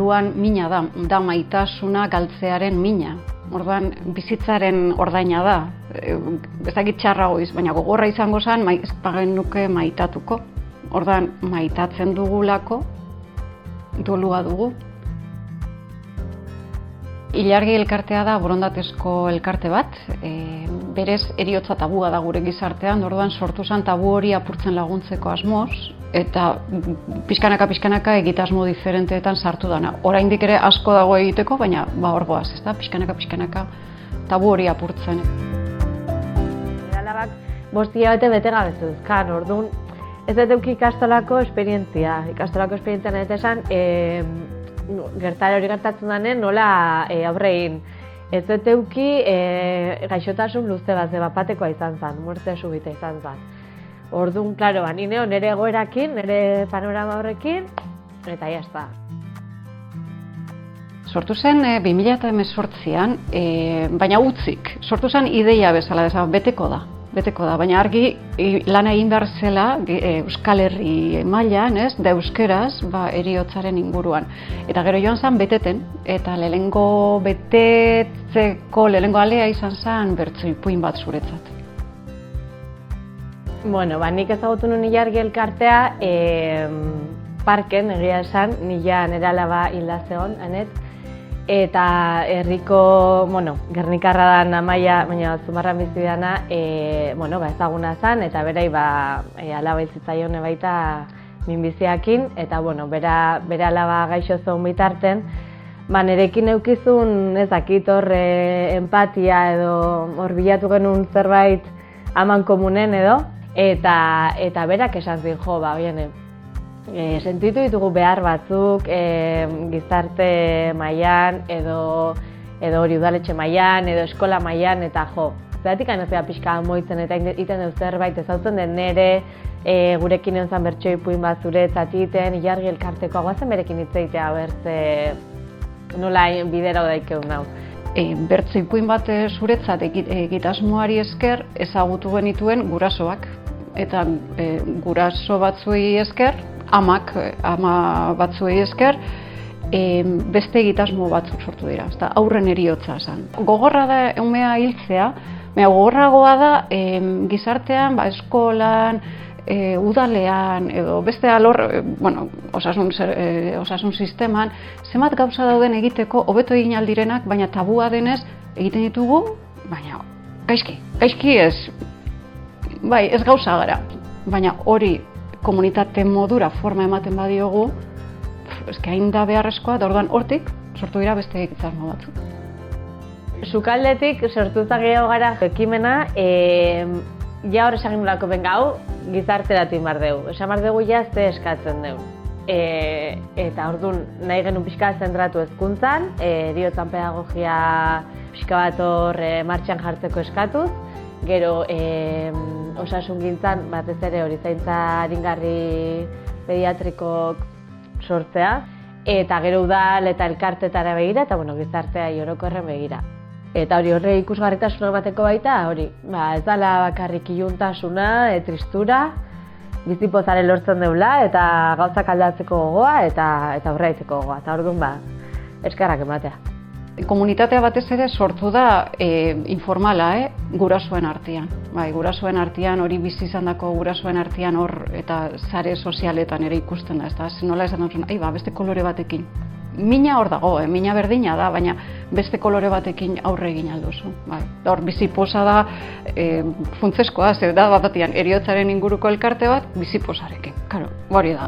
inguruan mina da maitasuna galtzearen mina. Orduan, bizitzaren ordaina da. Ez dakit txarra goiz, baina gogorra izango zen, ez bagenuke maitatuko. Orduan, maitatzen dugulako, dolua dugu. Ilargi elkartea da borondatezko elkarte bat, berez heriotza tabua da gure gizartean, orduan sortu zen tabu hori apurtzen laguntzeko asmoz, eta pixkanaka egitasmo diferenteetan sartu dana. Oraindik ere asko dago egiteko, baina hor goaz, ezta? Pixkanaka tabu hori apurtzen. Alabak 5 hilabete bete gabe zeuzkan, orduan ez dut eduki ikastolako esperientzia. Ikastolako esperientzia nahi esan, gertare hori gertatzen denean nola aurre egin. Ez dut eduki gaixotasun luze bat, bapatekoa izan zen, muerte subita izan zen. Orduan, klaro, nire egoerakin, nire panorama horrekin, eta jazta. Sortu zen 2018an, baina utzik. Sortu zen ideia bezala, beteko da, baina argi lana egin behar zela Euskal Herri mailan, da euskeraz, heriotzaren inguruan. Eta gero joan zen beteten, eta lehenengo betetzeko lehenengo alea izan zen bertso ipuin bat zuretzat. Bueno, nik ezagutu nuen Ilargi elkartea parken, egia esan, nire alaba hilda zegoen, anet. Eta herriko, Gernikarra da Amaia, baina Zumarran bizi dana, ezaguna zen, eta berai alaba hil zitzaion baita minbiziakin, eta bere alaba gaixo zegoen bitarten, nerekin eukizun ez dakit hor empatia edo hor bilatu genuen zerbait aman komunen edo, eta berak esan zin sentitu ditugu behar batzuk gizarte mailan edo hori udaletxe mailan edo eskola mailan eta zeratik anezea pixka moitzen eta iten dut zerbait ezautzen den nire gurekin egon zan bertso ipuin bat zuretzat iten, Ilargi elkarteko guazen berekin hitzeitea bertze nola bidera daikeun hau. Bertso ipuin bat zuretzat egitasmoari esker ezagutu genituen gurasoak. Eta guraso batzuei esker, ama batzuei esker, beste egitasmo batzuk sortu dira, aurren heriotza esan. Gogorra da umea hiltzea, baina gogorragoa da gizartean, eskolan, udalean edo beste alor, osasun sisteman, zenbat gauza dauden egiteko hobeto egin aldirenak, baina tabua denez egiten ditugu, baina gaizki ez. Bai, ez gauza gara, baina hori komunitate modura forma ematen badiogu, hain da beharrezkoa, da orduan hortik sortu dira beste egitasmo batzuk. Sukaldetik sortuta gehiago gara ekimena, hor esagin nolako hau gizarteratu inbar dugu. Esan bar dugu ze eskatzen dugu. Eta orduan nahi genuen pixka zentratu hezkuntzan, heriotzan pedagogia pixka bat hor martxan jartzeko eskatuz. Gero osasungintzan batez ere hori zaintza aringarri pediatrikok sortzea. Eta gero udal eta elkartetara begira eta gizartea orokorren begira. Eta hori horre ikusgarritasuna bateko baita, hori, ez dala bakarrik iluntasuna, tristura, bizipozaren lortzen deula eta gauzak aldatzeko gogoa eta horreitzeko gogoa. Eta orduan eskerrak ematea. Komunitatea batez ere sortu da informala, gurasoen artean. Gurasoen artean, hori bizi izandako gurasoen artean hor eta sare sozialetan ere ikusten da, ez nola esan dut, beste kolore batekin. Mina hor dago, mina berdina da, baina beste kolore batekin aurre egin alduzu. Hor bizipoza da funtzeskoa, zer da bat batean heriotzaren inguruko elkarte bat bizipozarekin. Hori da.